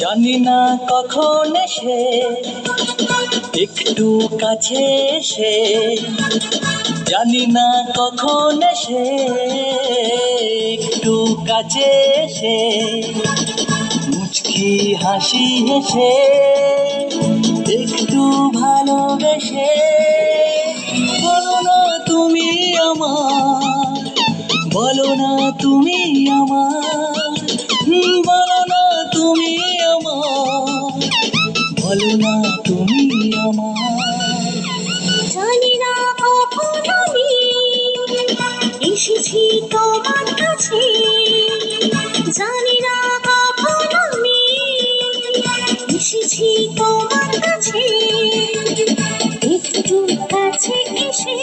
জানি না কখন এসে একটু কাছে এসে, জানি না কখন এসে একটু কাছে এসে মুচকি হাসি হেসে একটু ভালোবেসে বলো না তুমি আমার, বলো না তুমি আমার, বলো না তুমি আমার, বলো না তুমি আমার। জানি না কখন আমি এসেছি তোমার কাছে, জানি না কখন আমি এসেছি তোমার কাছে, একটু কাছে এসে